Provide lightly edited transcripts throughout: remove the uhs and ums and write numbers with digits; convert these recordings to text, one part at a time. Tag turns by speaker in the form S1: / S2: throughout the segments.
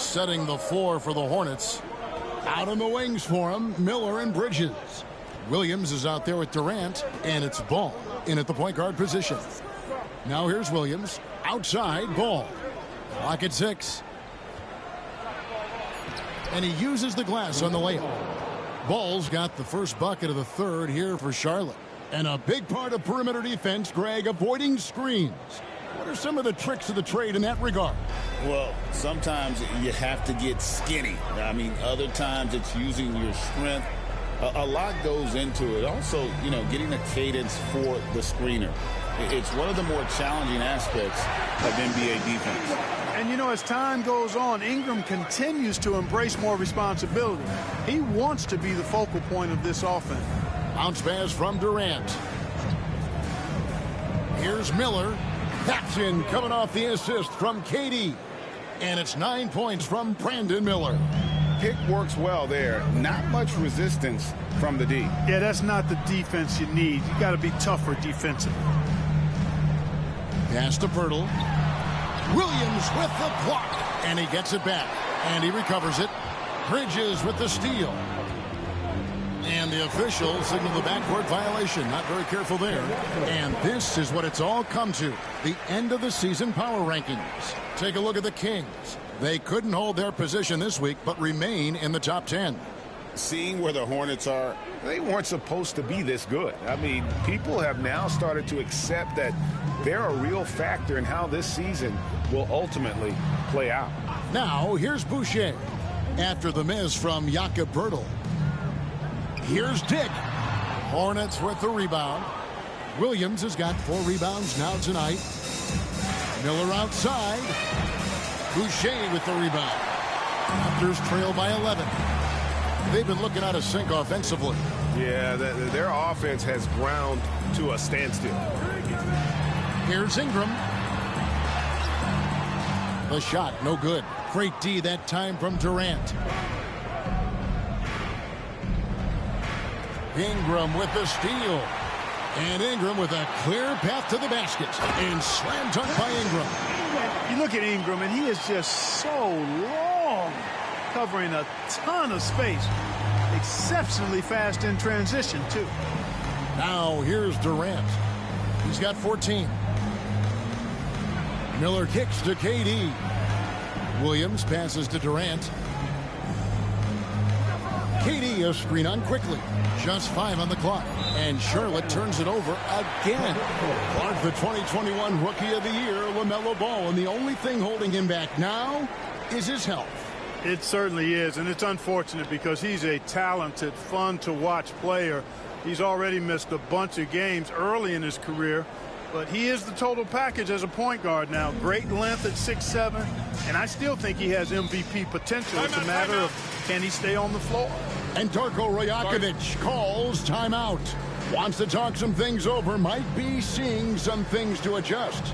S1: setting the floor for the Hornets. Out on the wings for him, Miller and Bridges. Williams is out there with Durant, and it's Ball in at the point guard position. Now here's Williams. Outside, Ball. Clock at 6. And he uses the glass on the layup. Ball's got the first bucket of the third here for Charlotte. And a big part of perimeter defense, Greg, avoiding screens. What are some of the tricks of the trade in that regard?
S2: Well, sometimes you have to get skinny. I mean, other times it's using your strength. A lot goes into it. Also, you know, getting a cadence for the screener. It's one of the more challenging aspects of NBA defense.
S3: And, you know, as time goes on, Ingram continues to embrace more responsibility. He wants to be the focal point of this offense.
S1: Bounce pass from Durant. Here's Miller. That's in, coming off the assist from KD. And it's 9 points from Brandon Miller.
S4: Pick works well there. Not much resistance from the D.
S3: Yeah, that's not the defense you need. You got to be tougher defensively.
S1: Pass to Pirtle. Williams with the block. And he gets it back. And he recovers it. Bridges with the steal. And the official signaled the backcourt violation. Not very careful there. And this is what it's all come to. The end of the season power rankings. Take a look at the Kings. They couldn't hold their position this week, but remain in the top 10.
S4: Seeing where the Hornets are, they weren't supposed to be this good. I mean, people have now started to accept that they're a real factor in how this season will ultimately play out.
S1: Now, here's Boucher. After the miss from Jakob Poeltl. Here's Dick. Hornets with the rebound. Williams has got 4 rebounds now tonight. Miller outside. Boucher with the rebound. Raptors trail by 11. They've been looking out of sync offensively.
S4: Yeah, their offense has ground to a standstill.
S1: Here's Ingram. The shot, no good. Great D that time from Durant. Ingram with the steal. And Ingram with a clear path to the basket. And slam dunk by Ingram.
S3: You look at Ingram, and he is just so long, covering a ton of space. Exceptionally fast in transition, too.
S1: Now here's Durant. He's got 14. Miller kicks to KD. Williams passes to Durant. KD a screen on quickly. Just 5 on the clock. And Charlotte turns it over again. Clark, the 2021 Rookie of the Year, LaMelo Ball. And the only thing holding him back now is his health.
S3: It certainly is, and it's unfortunate because he's a talented, fun-to-watch player. He's already missed a bunch of games early in his career, but he is the total package as a point guard now. Great length at 6'7", and I still think he has MVP potential. It's a matter of can he stay on the floor.
S1: And Darko Rajakovic calls timeout. Wants to talk some things over, might be seeing some things to adjust.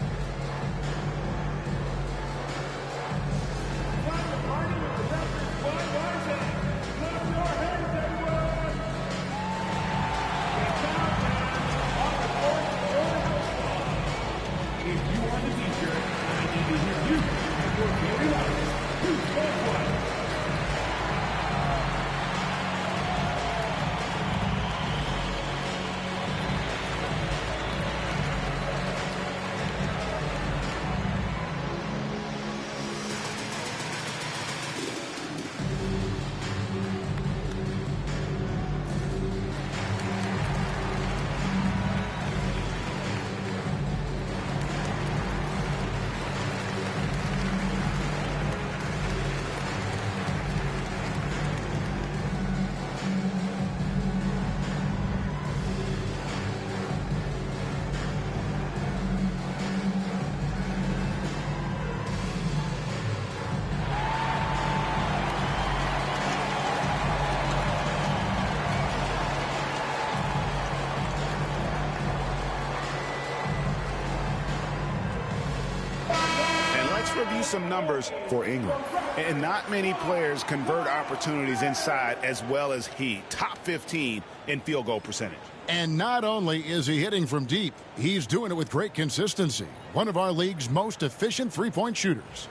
S4: Review some numbers for Ingram. And not many players convert opportunities inside as well as he. Top 15 in field goal percentage.
S1: And not only is he hitting from deep, he's doing it with great consistency. One of our league's most efficient three-point shooters.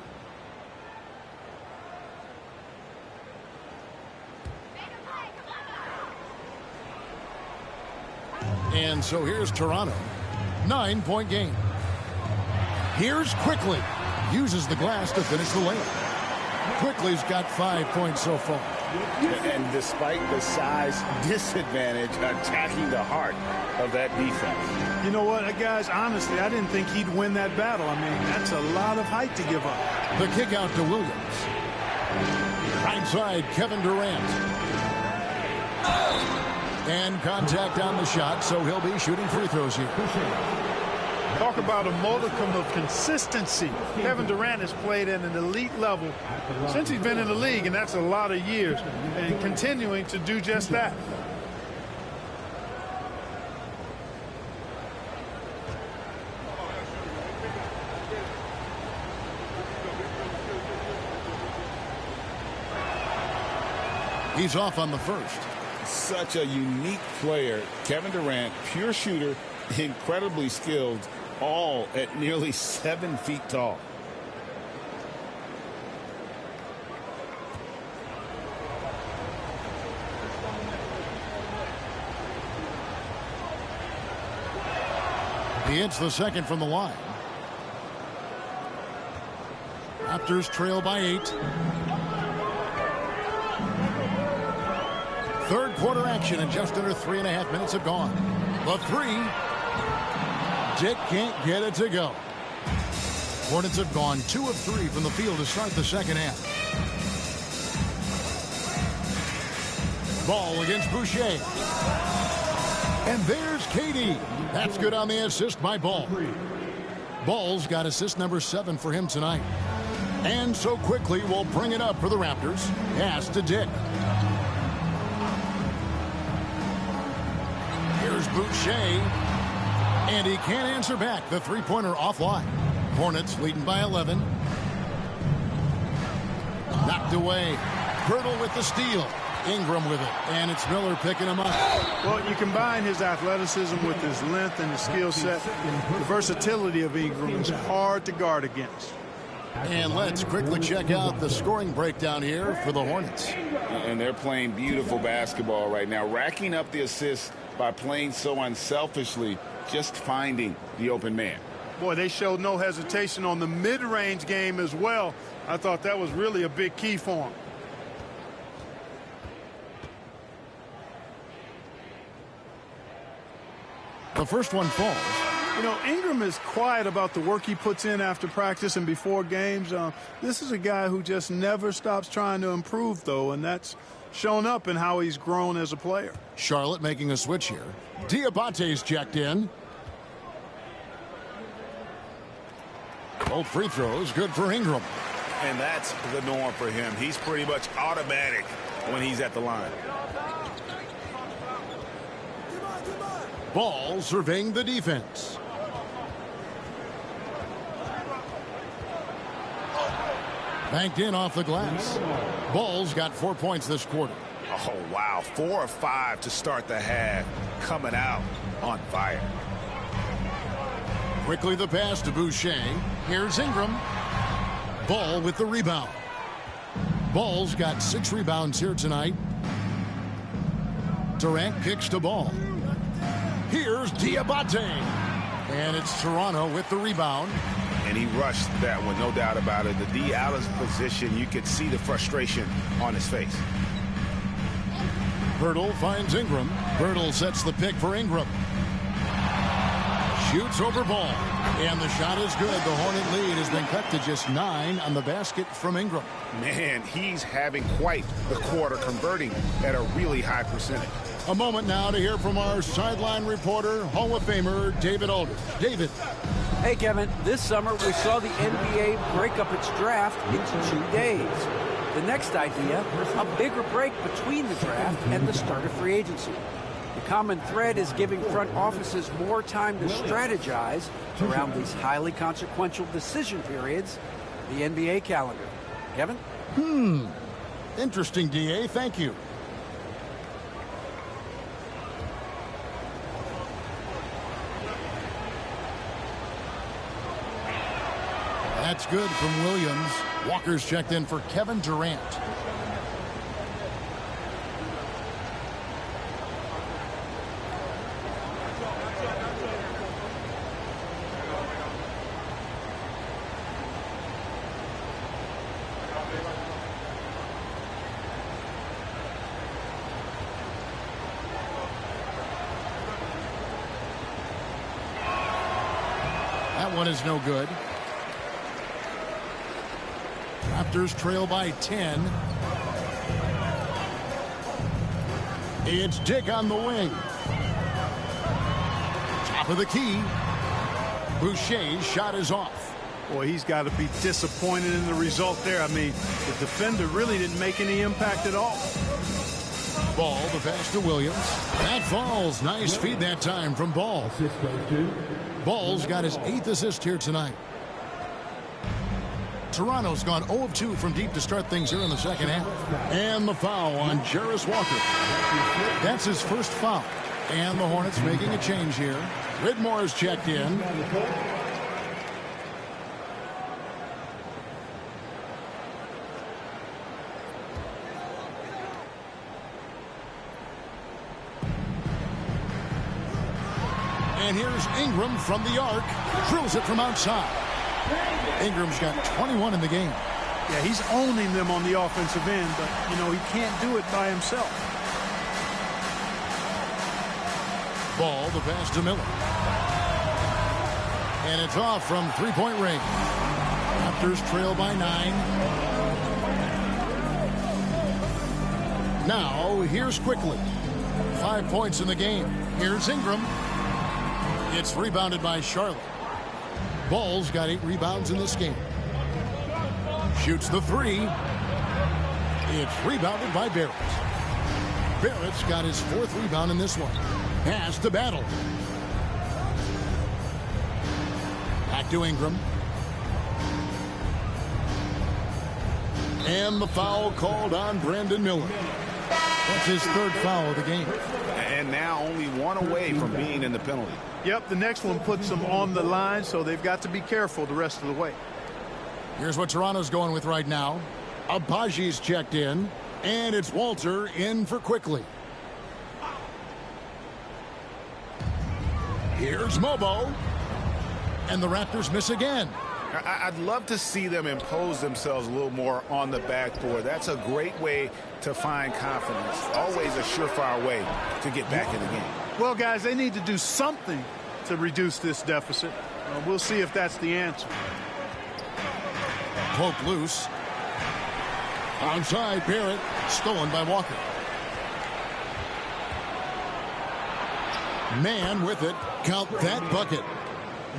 S1: And so here's Toronto. 9-point game. Here's Quickly. Uses the glass to finish the layup. Quickly's got 5 points so far.
S2: And despite the size disadvantage, attacking the heart of that defense.
S3: You know what, guys, honestly, I didn't think he'd win that battle. I mean, that's a lot of height to give up.
S1: The kick out to Williams. Right side, Kevin Durant. And contact on the shot, so he'll be shooting free throws here.
S3: Talk about a modicum of consistency. Kevin Durant has played at an elite level since he's been in the league, and that's a lot of years, and continuing to do just that.
S1: He's off on the first.
S2: Such a unique player. Kevin Durant, pure shooter, incredibly skilled, all at nearly 7 feet tall.
S1: He hits the second from the line. Raptors trail by 8. Third quarter action, and just under 3.5 minutes have gone. The three. Dick can't get it to go. Hornets have gone 2 of 3 from the field to start the second half. Ball against Boucher. And there's KD. That's good on the assist by Ball. Ball's got assist number 7 for him tonight. And so Quickly will bring it up for the Raptors. Pass to Dick. Here's Boucher. And he can't answer back. The three-pointer offline. Hornets leading by 11. Knocked away. Hurdle with the steal. Ingram with it. And it's Miller picking him up.
S3: Well, you combine his athleticism with his length and his skill set. The versatility of Ingram is hard to guard against.
S1: And let's quickly check out the scoring breakdown here for the Hornets.
S2: And they're playing beautiful basketball right now, racking up the assists by playing so unselfishly, just finding the open man.
S3: Boy, they showed no hesitation on the mid-range game as well. I thought that was really a big key for him.
S1: The first one falls.
S3: You know, Ingram is quiet about the work he puts in after practice and before games. This is a guy who just never stops trying to improve, though, and that's shown up in how he's grown as a player.
S1: Charlotte making a switch here. Diabate's checked in. Both free throws good for Ingram.
S4: And that's the norm for him. He's pretty much automatic when he's at the line.
S1: Ball surveying the defense. Banked in off the glass. Ball's got 4 points this quarter.
S4: Oh, wow. 4 of 5 to start the half. Coming out on fire.
S1: Quickly the pass to Boucher. Here's Ingram. Ball with the rebound. Ball's got 6 rebounds here tonight. Durant kicks to Ball. Here's Diabate. And it's Toronto with the rebound.
S4: And he rushed that one, no doubt about it. The D out of position, you could see the frustration on his face.
S1: Hurdle finds Ingram. Hurdle sets the pick for Ingram. Shoots over Ball. And the shot is good. The Hornet lead has been cut to just 9 on the basket from Ingram.
S4: Man, he's having quite the quarter, converting at a really high percentage.
S1: A moment now to hear from our sideline reporter, Hall of Famer David Aldridge. David.
S5: Hey, Kevin, this summer we saw the NBA break up its draft into 2 days. The next idea, a bigger break between the draft and the start of free agency. The common thread is giving front offices more time to strategize around these highly consequential decision periods, the NBA calendar. Kevin?
S1: Interesting, DA. Thank you. That's good from Williams. Walker's checked in for Kevin Durant. one is no good. Raptors trail by 10. It's Dick on the wing. Top of the key. Boucher's shot is off.
S3: Boy, he's got to be disappointed in the result there. I mean, the defender really didn't make any impact at all.
S1: Ball, the pass to Williams. That falls. Nice feed that time from Ball. Ball's got his 8th assist here tonight. Toronto's gone 0 of 2 from deep to start things here in the second half. And the foul on Jarris Walker. That's his first foul. And the Hornets making a change here. Whitmore's checked in. And here's Ingram from the arc. Drills it from outside. Ingram's got 21 in the game.
S3: Yeah, he's owning them on the offensive end, but, you know, he can't do it by himself.
S1: Ball, the pass to Miller. And it's off from three-point range. Raptors trail by 9. Now, here's Quickly. 5 points in the game. Here's Ingram. It's rebounded by Charlotte. Ball's got 8 rebounds in this game. Shoots the 3. It's rebounded by Barrett. Barrett's got his 4th rebound in this one. Pass to Battle. Back to Ingram. And the foul called on Brandon Miller. That's his 3rd foul of the game.
S4: And now only one away from being in the penalty.
S3: Yep, the next one puts them on the line, so they've got to be careful the rest of the way.
S1: Here's what Toronto's going with right now. Abaji's checked in, and it's Walter in for Quickly. Here's Mobo, and the Raptors miss again.
S4: I'd love to see them impose themselves a little more on the backboard. That's a great way to find confidence. Always a surefire way to get back in the game.
S3: Well, guys, they need to do something to reduce this deficit. We'll see if that's the answer.
S1: Poke loose. Outside, Barrett. Stolen by Walker. Man with it. Count that bucket.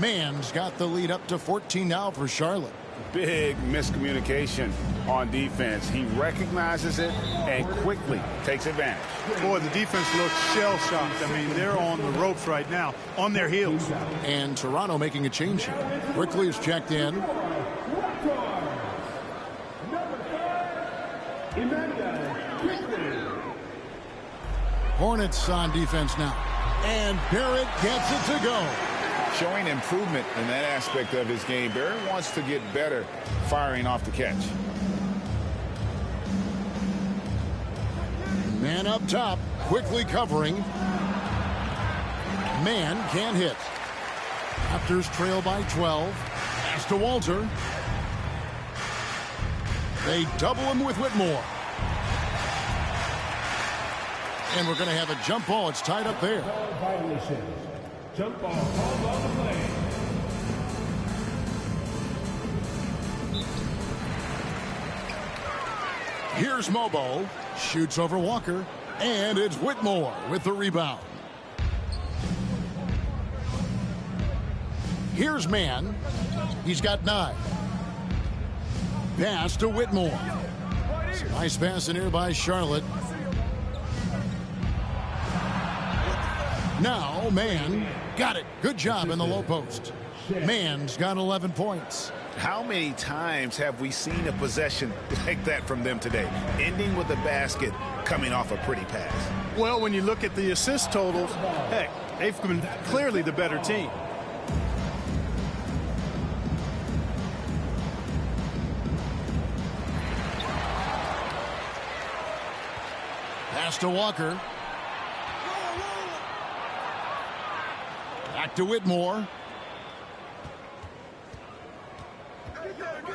S1: Man's got the lead up to 14 now for Charlotte.
S4: Big miscommunication on defense. He recognizes it and quickly takes advantage.
S3: Boy, the defense looks shell-shocked. I mean, they're on the ropes right now, on their heels.
S1: And Toronto making a change here. Quickly is checked in. Hornets on defense now. And Barrett gets it to go.
S4: Showing improvement in that aspect of his game. Barrett wants to get better firing off the catch.
S1: Man up top, quickly covering. Man can't hit. Raptors trail by 12. Pass to Walter. They double him with Whitmore. And we're going to have a jump ball. It's tied up there.
S6: Jump ball called on the play.
S1: Here's Mobo. Shoots over Walker. And it's Whitmore with the rebound. Here's Man. He's got 9. Pass to Whitmore. Nice pass in here by Charlotte. Now, Man got it. Good job in the low post. Man's got 11 points.
S4: How many times have we seen a possession like that from them today? Ending with a basket, coming off a pretty pass.
S3: Well, when you look at the assist totals, heck, they've been clearly the better team.
S1: Pass to Walker. Back to Whitmore.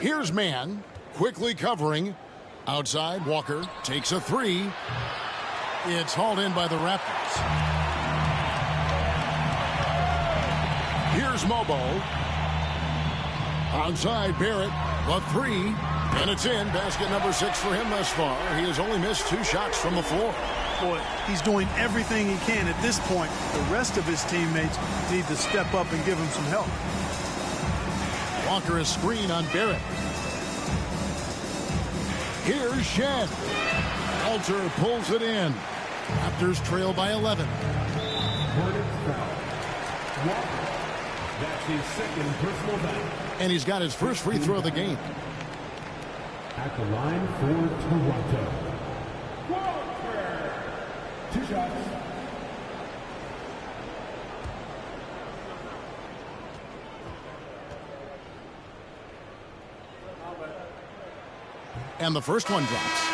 S1: Here's Man, quickly covering. Outside, Walker takes a 3. It's hauled in by the Raptors. Here's Mobo. Outside Barrett, the three, and it's in. Basket number 6 for him thus far. He has only missed 2 shots from the floor.
S3: Boy, he's doing everything he can at this point. The rest of his teammates need to step up and give him some help.
S1: Walker is screen on Barrett. Here's Shed. Walter pulls it in. Raptors trail by 11.
S6: Hornets foul. Walker. That's his second personal foul.
S1: And he's got his first free throw of the game.
S6: At the line for Toronto. Walker. 2 shots.
S1: And the first one drops.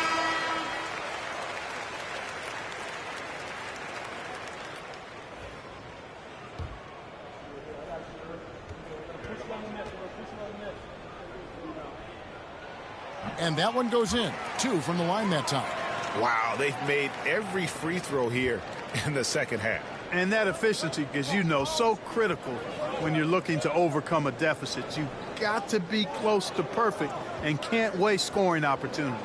S1: And that one goes in. 2 from the line that time.
S4: Wow, they've made every free throw here in the second half.
S3: And that efficiency, as you know, so critical when you're looking to overcome a deficit. You've got to be close to perfect and can't waste scoring opportunities.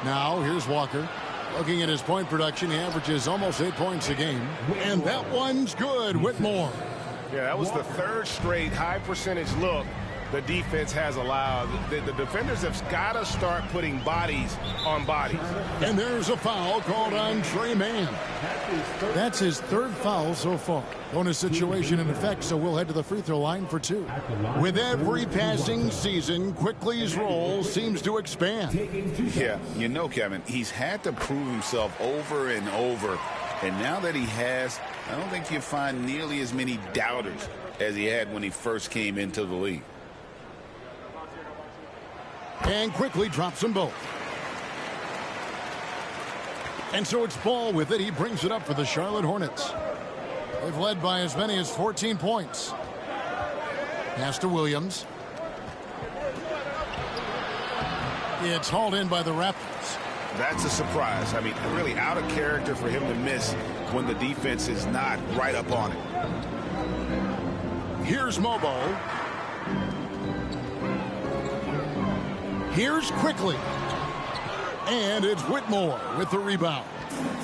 S1: Now, here's Walker. Looking at his point production, he averages almost 8 points a game. And that one's good. Whitmore.
S4: Yeah, that was the 3rd straight high percentage look the defense has allowed. The defenders have got to start putting bodies on bodies.
S1: And there's a foul called on Trey Mann. That's his 3rd foul so far. Bonus situation in effect, so we'll head to the free throw line for 2. With every passing season, Quickly's role seems to expand.
S2: Yeah, you know, Kevin, he's had to prove himself over and over. And now that he has, I don't think you find nearly as many doubters as he had when he first came into the league.
S1: And Quickly drops them both. And so it's Ball with it. He brings it up for the Charlotte Hornets. They've led by as many as 14 points. Pass to Williams. It's hauled in by the Raptors.
S4: That's a surprise. I mean, really out of character for him to miss when the defense is not right up on it.
S1: Here's Mobo. Here's Quickly. And it's Whitmore with the rebound.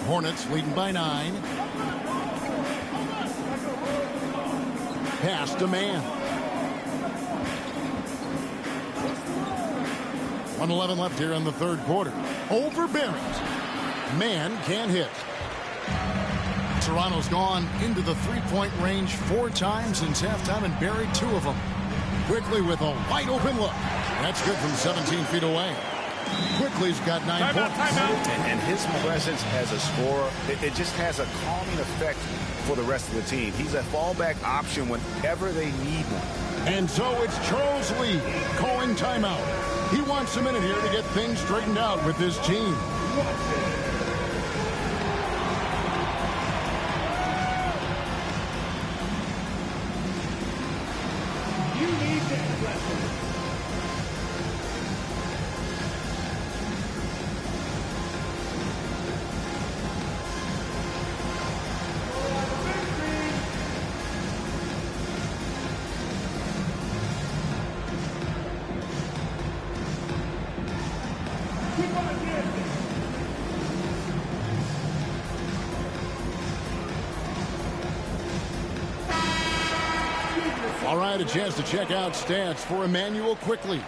S1: Hornets leading by 9. Pass to Mann. 1:11 left here in the 3rd quarter. Over Barrett. Mann can't hit. Toronto's gone into the 3-point range 4 times since halftime and buried 2 of them. Quickly with a wide open look. That's good from 17 feet away. Quickly's got 9 points.
S4: And his presence as a scorer, it just has a calming effect for the rest of the team. He's a fallback option whenever they need one.
S1: And so it's Charles Lee calling timeout. He wants a minute here to get things straightened out with his team. All right, a chance to check out stats for Emmanuel Quickly.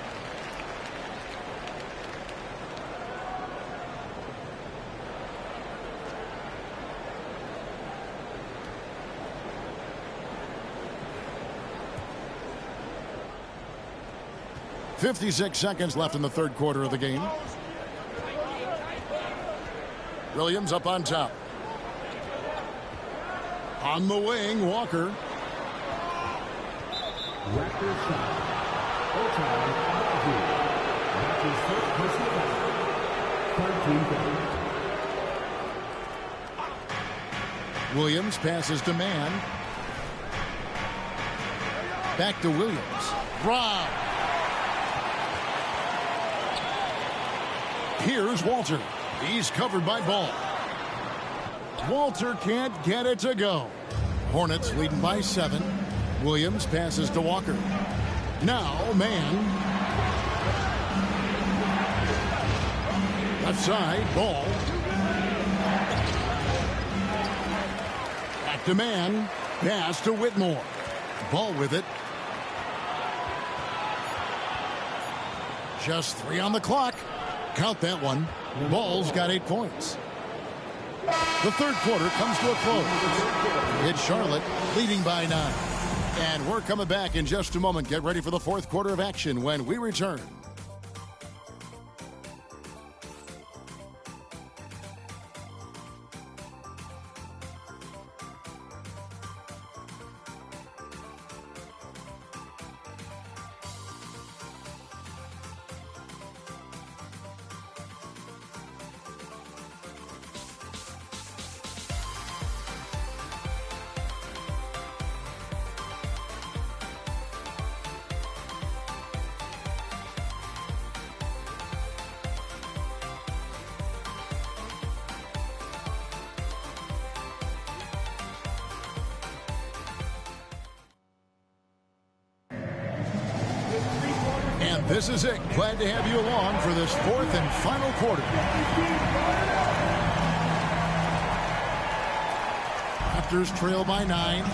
S1: .56 seconds left in the 3rd quarter of the game. Williams up on top. On the wing, Walker.
S6: Raptors shot. Otai, that's his first personal foul. 13 foul.
S1: Williams passes to Mann. Back to Williams. Brown. Here's Walter. He's covered by Ball. Walter can't get it to go. Hornets leading by 7. Williams passes to Walker. Now, man. Left side, ball. Back to man. Pass to Whitmore. Ball with it. Just 3 on the clock. Count that one. Ball's got 8 points. The third quarter comes to a close. It's Charlotte leading by 9. And we're coming back in just a moment. Get ready for the fourth quarter of action when we return. And this is it. Glad to have you along for this fourth and final quarter. Raptors trail by 9.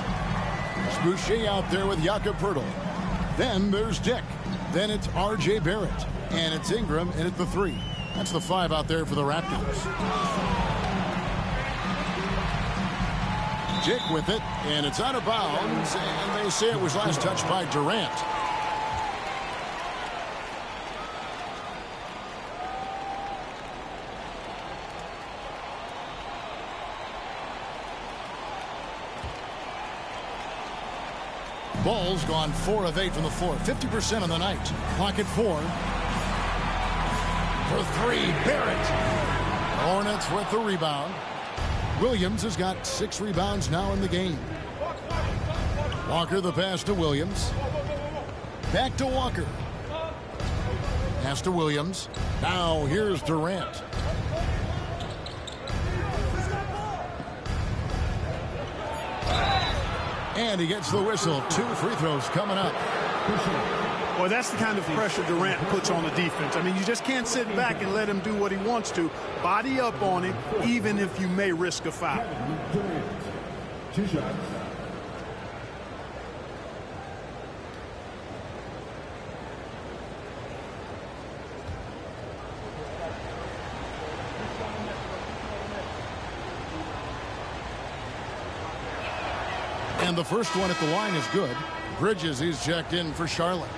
S1: It's Boucher out there with Jakob Poeltl. Then there's Dick. Then it's R.J. Barrett. And it's Ingram in at the 3. That's the 5 out there for the Raptors. Dick with it, and it's out of bounds, and they say it was last touched by Durant. Ball's gone 4 of 8 from the floor, 50% on the night. Clock at 4. For 3, Barrett. Hornets with the rebound. Williams has got 6 rebounds now in the game. Walker the pass to Williams. Back to Walker. Pass to Williams. Now here's Durant. And he gets the whistle. 2 free throws coming up.
S3: Well, that's the kind of pressure Durant puts on the defense. I mean, you just can't sit back and let him do what he wants to. Body up on him, even if you may risk a foul.
S6: 2 shots.
S1: And the first one at the line is good. Bridges, he's checked in for Charlotte.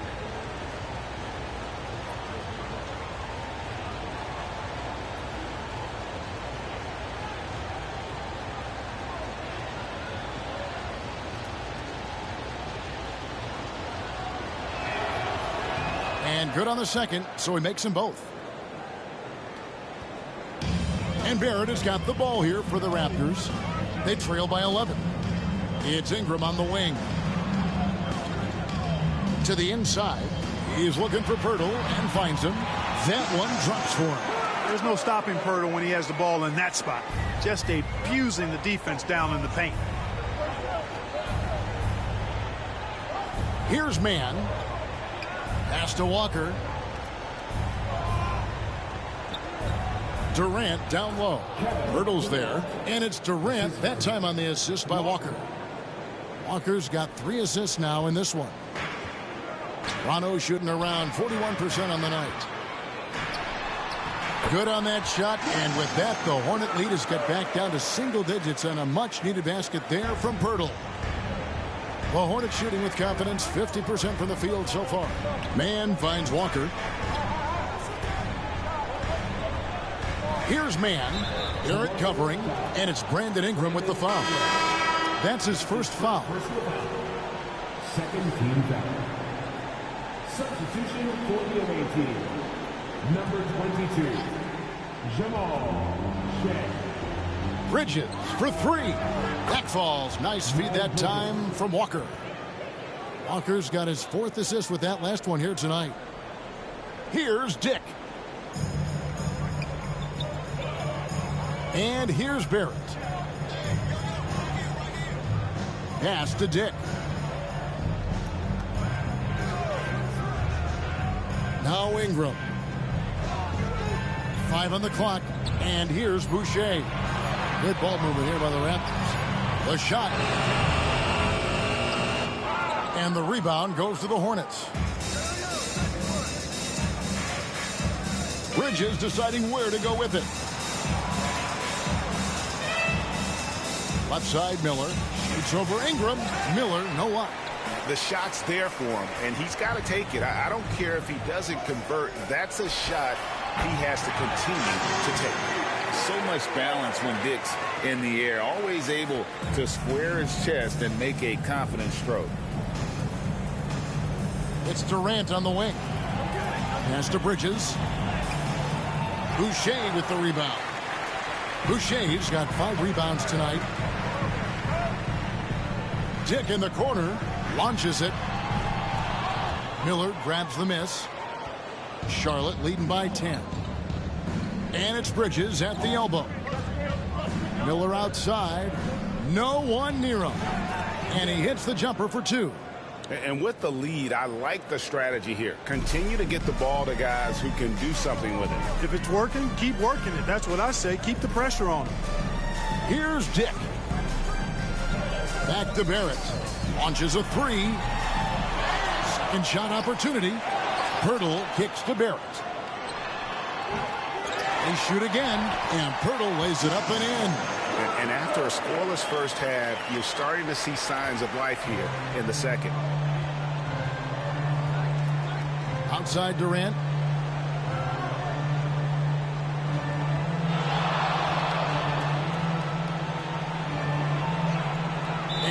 S1: And good on the second, so he makes them both. And Barrett has got the ball here for the Raptors. They trail by 11. It's Ingram on the wing. To the inside. He's looking for Poeltl and finds him. That one drops for him.
S3: There's no stopping Poeltl when he has the ball in that spot. Just abusing the defense down in the paint.
S1: Here's man. Pass to Walker. Durant down low. Poeltl's there. And it's Durant, that time on the assist by Walker. Walker's got 3 assists now in this one. Toronto shooting around 41% on the night. Good on that shot, and with that, the Hornet lead has got back down to single digits on a much-needed basket there from Poeltl. The Hornets shooting with confidence, 50% from the field so far. Man finds Walker. Here's man. Barrett covering, and it's Brandon Ingram with the foul. That's his first foul.
S6: Second team foul. Substitution for the away team. Number 22, Jamal Shea.
S1: Bridges for 3. That falls. Nice feed that time from Walker. Walker's got his 4th assist with that last one here tonight. Here's Dick. And here's Barrett. Pass to Dick. Now Ingram. 5 on the clock. And here's Boucher. Good ball movement here by the Raptors. The shot. And the rebound goes to the Hornets. Bridges deciding where to go with it. Left side, Miller. Shoots over Ingram. Miller, no luck.
S4: The shot's there for him, and he's got to take it. I don't care if he doesn't convert. That's a shot he has to continue to take.
S2: So much balance when Dick's in the air. Always able to square his chest and make a confident stroke.
S1: It's Durant on the wing. Pass to Bridges. Boucher with the rebound. Boucher's got 5 rebounds tonight. Dick in the corner. Launches it. Miller grabs the miss. Charlotte leading by 10. And it's Bridges at the elbow. Miller outside. No one near him. And he hits the jumper for 2.
S4: And with the lead, I like the strategy here. Continue to get the ball to guys who can do something with it.
S3: If it's working, keep working it. That's what I say. Keep the pressure on him.
S1: Here's Dick. Back to Barrett. Launches a 3. Second shot opportunity. Pirtle kicks to Barrett. They shoot again, and Pirtle lays it up and in.
S4: And after a scoreless first half, you're starting to see signs of life here in the second.
S1: Outside Durant.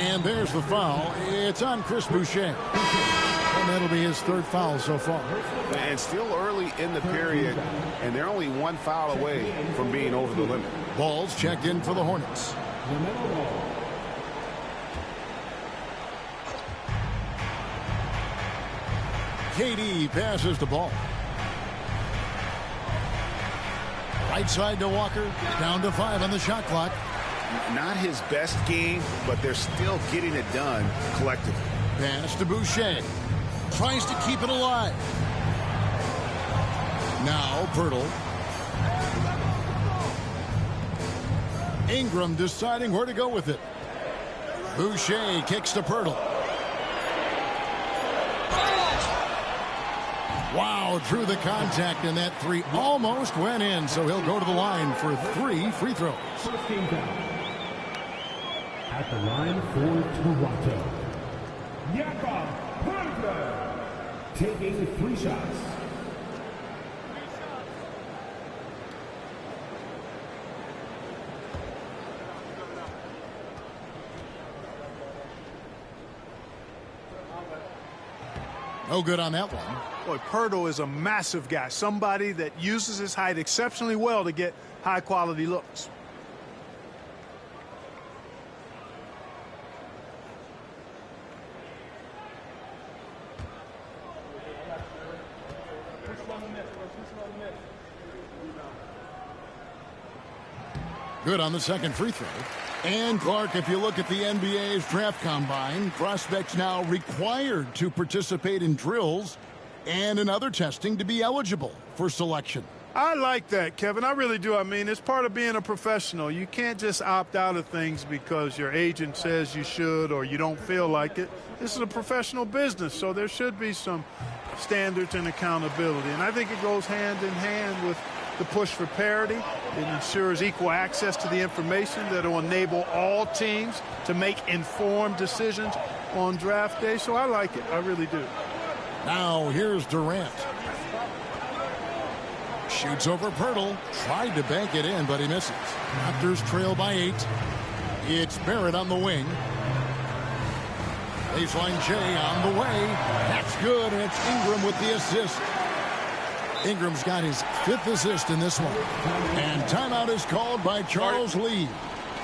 S1: And there's the foul. It's on Chris Boucher. And that'll be his 3rd foul so far.
S4: And still early in the period, and they're only 1 foul away from being over the limit.
S1: Ball's checked in for the Hornets. KD passes the ball. Right side to Walker. Down to 5 on the shot clock.
S4: Not his best game, but they're still getting it done collectively.
S1: Pass to Boucher. Tries to keep it alive. Now Pirtle. Ingram deciding where to go with it. Boucher kicks to Pirtle. Wow, drew the contact, and that 3 almost went in, so he'll go to the line for 3 free throws.
S6: First game foul. At the line for Toronto, Jakob Poeltl, taking 3 shots.
S1: No good on that one.
S3: Boy, Pirtle is a massive guy, somebody that uses his height exceptionally well to get high-quality looks.
S1: Good on the second free throw. And Clark, if you look at the NBA's draft combine, prospects now required to participate in drills and in other testing to be eligible for selection.
S3: I like that, Kevin. I really do. I mean, it's part of being a professional. You can't just opt out of things because your agent says you should or you don't feel like it. This is a professional business, so there should be some standards and accountability. And I think it goes hand in hand with the push for parity. It ensures equal access to the information that will enable all teams to make informed decisions on draft day. So I like it. I really do.
S1: Now here's Durant. Shoots over Pirtle. Tried to bank it in, but he misses. Raptors trail by 8. It's Barrett on the wing. Baseline J on the way. That's good, and it's Ingram with the assist. Ingram's got his 5th assist in this one. And timeout is called by Charles Lee.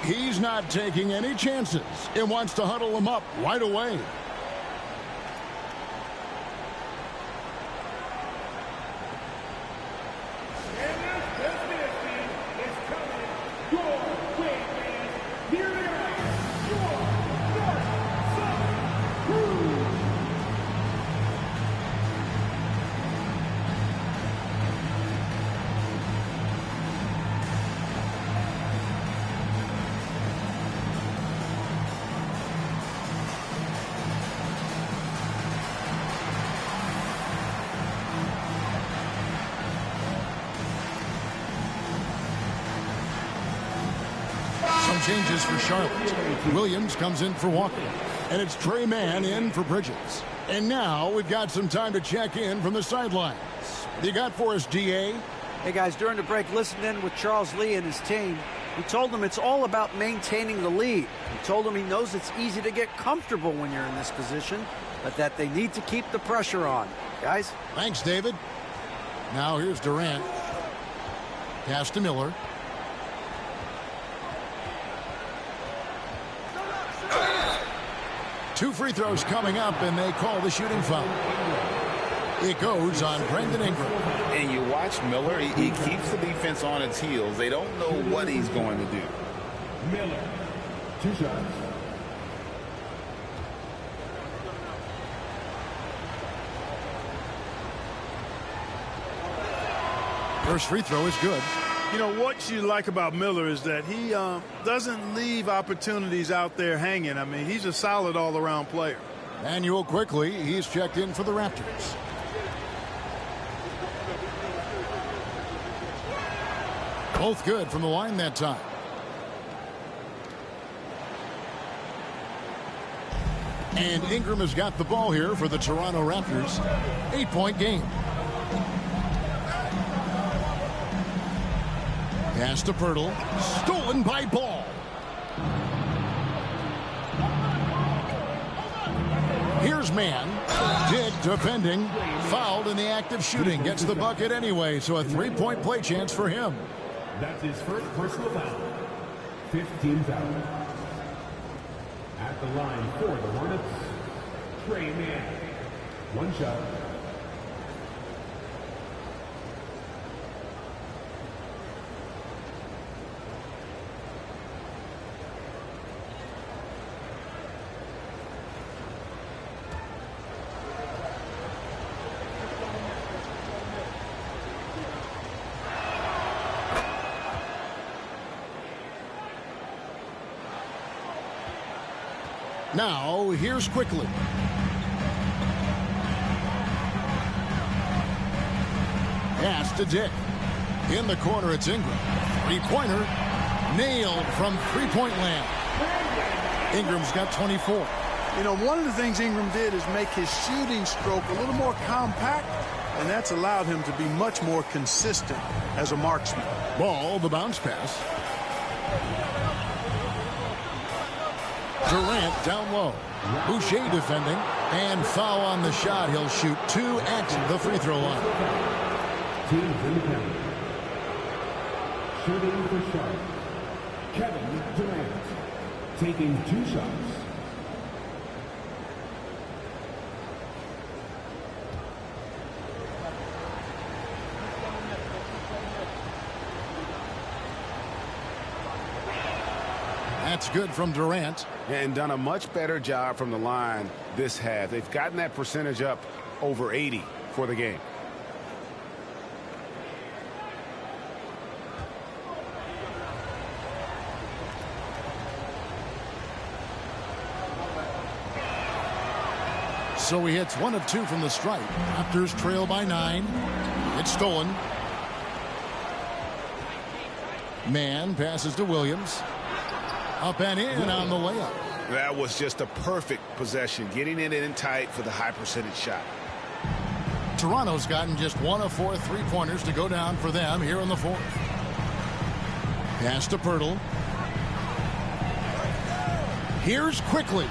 S1: He's not taking any chances. He wants to huddle him up right away. Some changes for Charlotte. Williams comes in for Walker. And it's Trey Mann in for Bridges. And now we've got some time to check in from the sidelines. What you got for us, DA?
S5: Hey, guys, during the break, listen in with Charles Lee and his team. He told them it's all about maintaining the lead. He told them he knows it's easy to get comfortable when you're in this position, but that they need to keep the pressure on. Guys?
S1: Thanks, David. Now here's Durant. Pass to Miller. Two free throws coming up, and they call the shooting foul. It goes on Brandon Ingram.
S2: And you watch Miller, he keeps the defense on its heels. They don't know what he's going to do.
S6: Miller, 2 shots.
S1: First free throw is good.
S3: You know, what you like about Miller is that he doesn't leave opportunities out there hanging. I mean, he's a solid all-around player.
S1: Manuel quickly, he's checked in for the Raptors. Both good from the line that time. And Ingram has got the ball here for the Toronto Raptors. 8-point game. Pass to Pirtle. Stolen by Ball. Here's Mann. Dick defending. Fouled in the act of shooting. Gets the bucket anyway, so a 3-point play chance for him.
S6: That's his first personal foul. 15th foul. At the line for the Hornets, Trey Mann. 1 shot.
S1: Now, here's quickly. Pass to Dick. In the corner, it's Ingram. Three-pointer. Nailed from three-point land. Ingram's got 24.
S3: You know, one of the things Ingram did is make his shooting stroke a little more compact, and that's allowed him to be much more consistent as a marksman.
S1: Ball, the bounce pass. Durant down low. Boucher defending. And foul on the shot. He'll shoot 2 at the free throw line.
S6: Teams in the penalty. Shooting for Charlotte, Kevin Durant. Taking 2 shots.
S1: That's good from Durant.
S4: And done a much better job from the line this half. They've gotten that percentage up over 80 for the game.
S1: So he hits 1 of 2 from the stripe. Raptors trail by 9. It's stolen. Mann passes to Williams. Up and in on the layup.
S4: That was just a perfect possession, getting it in tight for the high percentage shot.
S1: Toronto's gotten just 1 of 4 3-pointers to go down for them here in the 4th. Pass to Pirtle. Here's quickly.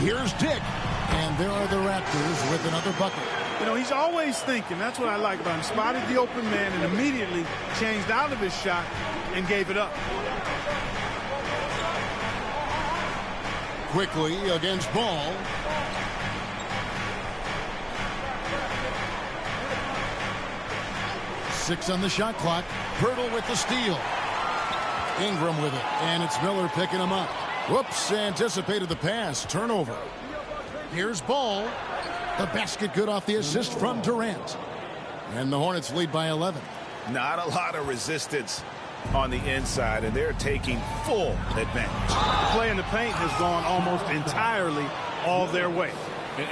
S1: Here's Dick. And there are the Raptors with another bucket.
S3: You know, he's always thinking. That's what I like about him. Spotted the open man and immediately changed out of his shot and gave it up.
S1: Quickly against Ball. Six on the shot clock. Pirtle with the steal. Ingram with it. And it's Miller picking him up. Whoops, anticipated the pass. Turnover. Here's Ball. The basket good off the assist from Durant. And the Hornets lead by 11.
S4: Not a lot of resistance on the inside, and they're taking full advantage.
S3: The play in the paint has gone almost entirely all their way.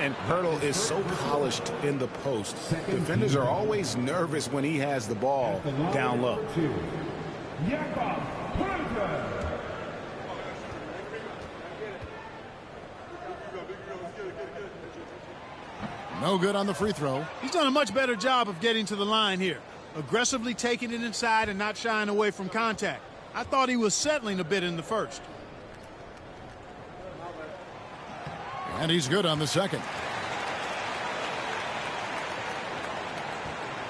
S4: And Pirtle is so polished in the post. Defenders are always nervous when he has the ball down low.
S1: No good on the free throw.
S3: He's done a much better job of getting to the line here. Aggressively taking it inside and not shying away from contact. I thought he was settling a bit in the first.
S1: And he's good on the second.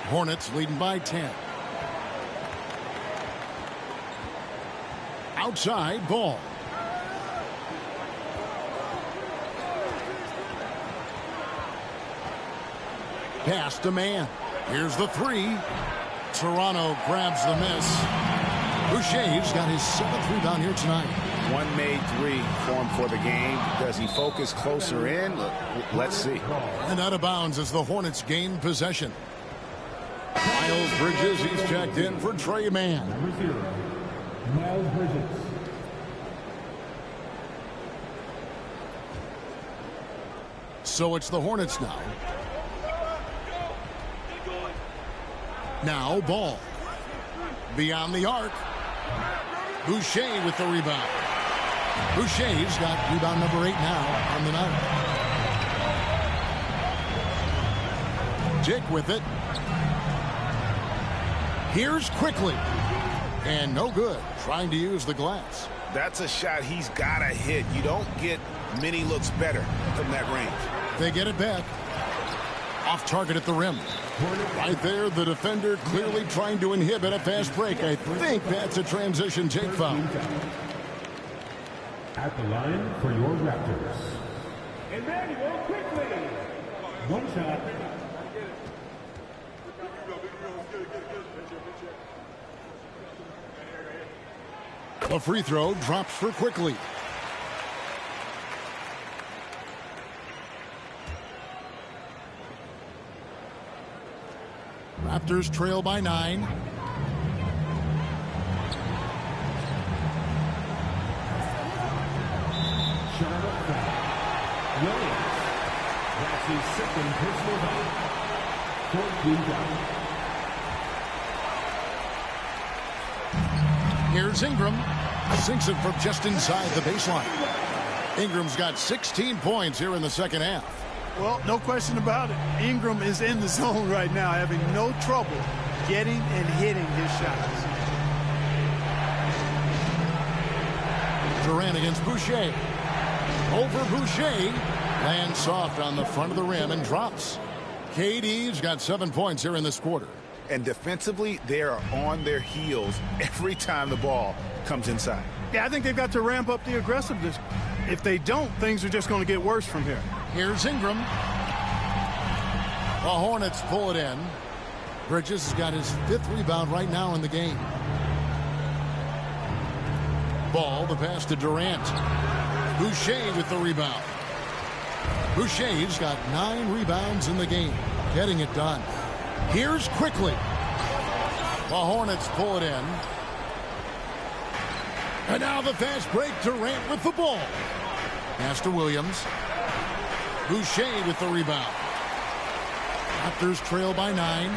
S1: Hornets leading by 10. Outside ball. Pass to man. Here's the three. Toronto grabs the miss. Boucher's got his 7th rebound here tonight.
S4: One made three for him for the game. Does he focus closer in? Let's see.
S1: And out of bounds as the Hornets gain possession. Miles Bridges, he's checked in for Trey Mann.
S6: Number 0, Miles Bridges.
S1: So it's the Hornets now. Now ball. Beyond the arc. Boucher with the rebound. Boucher's got rebound number 8 now on the night. Dick with it. Here's quickly. And no good. Trying to use the glass.
S4: That's a shot he's got to hit. You don't get many looks better from that range.
S1: They get it back. Off target at the rim. Right there, the defender clearly trying to inhibit a fast break. I think that's a transition take foul.
S6: At the line for your Raptors, Emmanuel quickly. One shot.
S1: The free throw drops for Quickly. Raptors trail by 9.
S6: Charlotte foul. Williams. That's his second personal foul. 14 down.
S1: Here's Ingram. Sinks it from just inside the baseline. Ingram's got 16 points here in the second half.
S3: Well, no question about it. Ingram is in the zone right now, having no trouble getting and hitting his shots.
S1: Durant against Boucher. Over Boucher. Lands soft on the front of the rim and drops. KD's got 7 points here in this quarter.
S4: And defensively, they are on their heels every time the ball comes inside.
S3: Yeah, I think they've got to ramp up the aggressiveness. If they don't, things are just going to get worse from here.
S1: Here's Ingram. The Hornets pull it in. Bridges has got his 5th rebound right now in the game. Ball, the pass to Durant. Boucher with the rebound. Boucher's got 9 rebounds in the game. Getting it done. Here's Quickly. The Hornets pull it in. And now the fast break. Durant with the ball. Pass to Williams. Boucher with the rebound. Raptors trail by 9.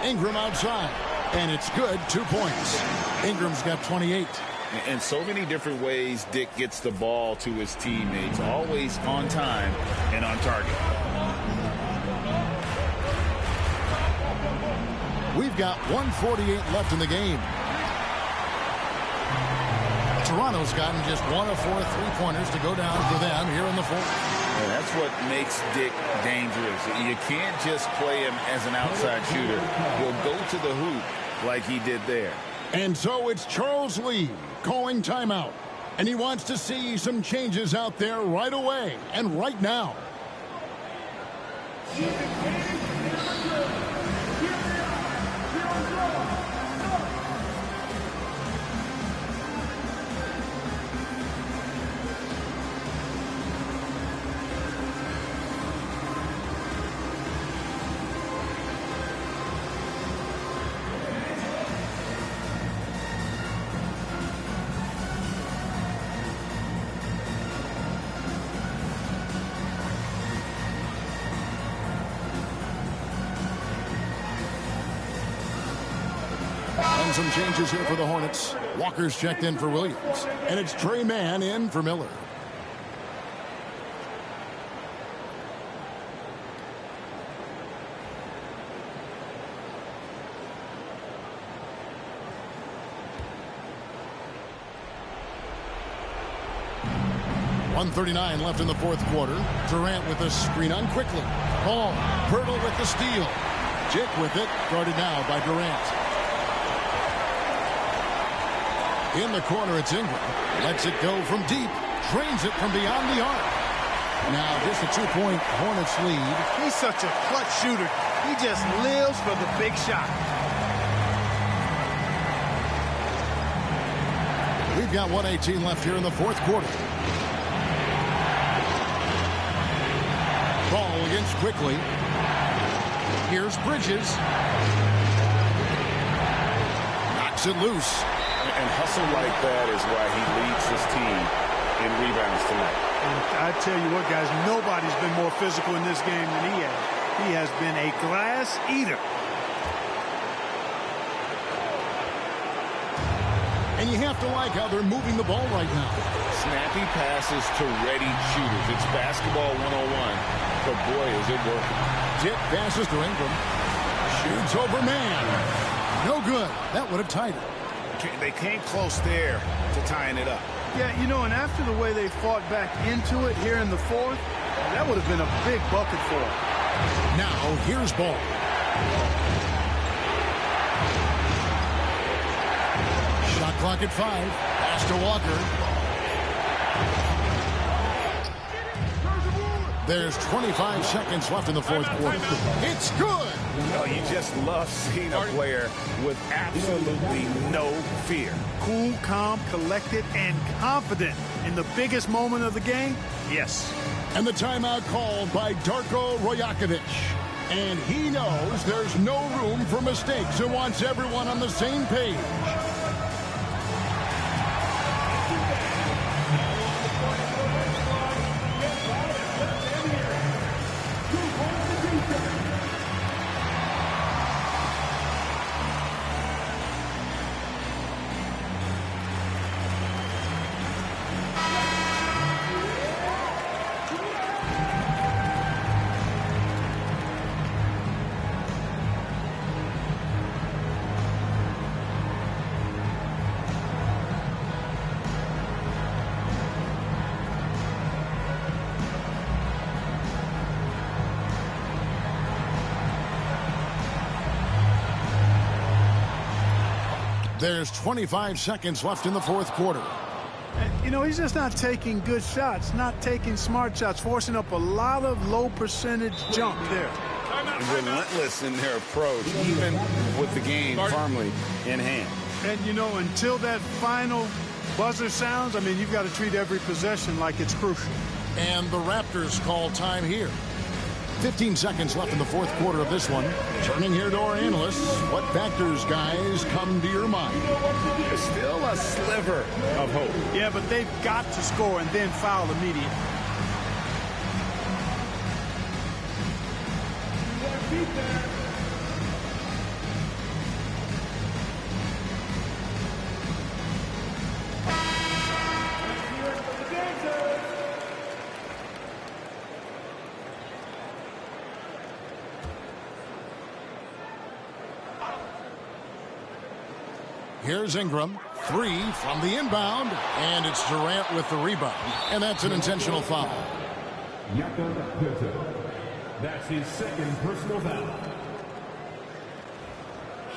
S1: Ingram outside. And it's good. 2 points. Ingram's got 28.
S2: In so many different ways, Dick gets the ball to his teammates. Always on time and on target.
S1: We've got 1:48 left in the game. Toronto's gotten just 1 of 4 3-pointers to go down for them here in the fourth.
S2: And that's what makes Dick dangerous. You can't just play him as an outside shooter. He'll go to the hoop like he did there.
S1: And so it's Charles Lee calling timeout. And he wants to see some changes out there right away and right now. And some changes here for the Hornets. Walker's checked in for Williams. And it's Trey Mann in for Miller. .139 left in the fourth quarter. Durant with the screen on quickly. Ball. Pirtle with the steal. Jick with it. Guarded now by Durant. In the corner, it's Ingram. Lets it go from deep. Trains it from beyond the arc. Now just a 2-point Hornets lead.
S3: He's such a clutch shooter. He just lives for the big shot.
S1: We've got 1:18 left here in the fourth quarter. Ball against quickly. Here's Bridges. Knocks it loose.
S4: And hustle like that is why he leads his team in rebounds tonight.
S3: And I tell you what, guys, nobody's been more physical in this game than he has. He has been a glass eater.
S1: And you have to like how they're moving the ball right now.
S2: Snappy passes to ready shooters. It's basketball 101. But boy, is it working.
S1: Tip passes to Ingram. Shoots over man. No good. That would have tied it.
S4: They came close there to tying it up.
S3: Yeah, you know, and after the way they fought back into it here in the fourth, that would have been a big bucket for them.
S1: Now, here's Ball. Shot clock at 5. Pass to Walker. There's 25 seconds left in the fourth quarter. It's good.
S4: Well, you just love seeing a player with absolutely no fear.
S3: Cool, calm, collected, and confident in the biggest moment of the game. Yes.
S1: And the timeout called by Darko Rajakovic. And he knows there's no room for mistakes and wants everyone on the same page. There's 25 seconds left in the fourth quarter.
S3: You know, he's just not taking good shots, not taking smart shots, forcing up a lot of low percentage jump there.
S4: Relentless in their approach, even with the game firmly in hand.
S3: And, you know, until that final buzzer sounds, I mean, you've got to treat every possession like it's crucial.
S1: And the Raptors call time here. 15 seconds left in the fourth quarter of this one. Turning here to our analysts. What factors, guys, come to your mind?
S4: There's still a sliver of hope.
S3: Yeah, but they've got to score and then foul immediately.
S1: Here's Ingram. 3 from the inbound. And it's Durant with the rebound. And that's an intentional foul.
S6: That's his second personal foul.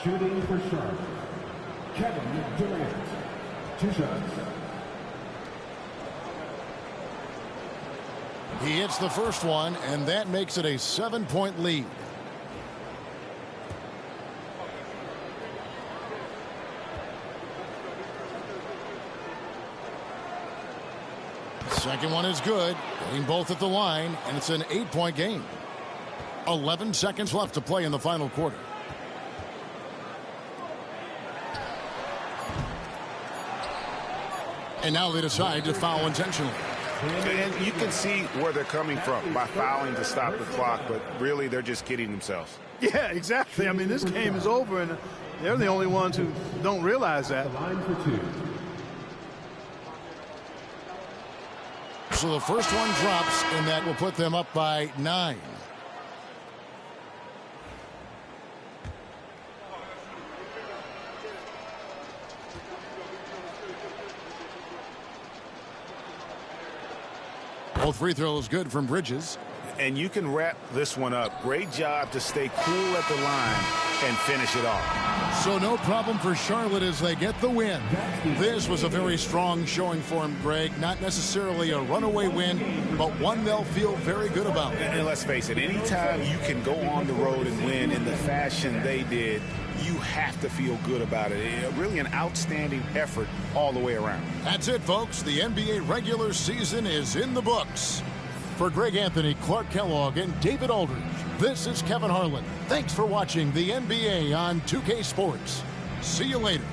S6: Shooting for Charlotte, Kevin Durant. 2 shots.
S1: He hits the first one, and that makes it a 7-point lead. Second one is good. Getting both at the line, and it's an 8-point game. 11 seconds left to play in the final quarter. And now they decide to foul intentionally.
S4: And you can see where they're coming from by fouling to stop the clock, but really they're just kidding themselves.
S3: Yeah, exactly. I mean, this game is over, and they're the only ones who don't realize that.
S6: Line for two.
S1: So the first one drops, and that will put them up by 9. Both free throws good from Bridges.
S4: And you can wrap this one up. Great job to stay cool at the line and finish it off.
S1: So no problem for Charlotte as they get the win. This was a very strong showing for him, Greg. Not necessarily a runaway win, but one they'll feel very good about.
S4: And let's face it, anytime you can go on the road and win in the fashion they did, you have to feel good about it. Really an outstanding effort all the way around.
S1: That's it, folks. The NBA regular season is in the books. For Greg Anthony, Clark Kellogg, and David Aldridge, this is Kevin Harlan. Thanks for watching the NBA on 2K Sports. See you later.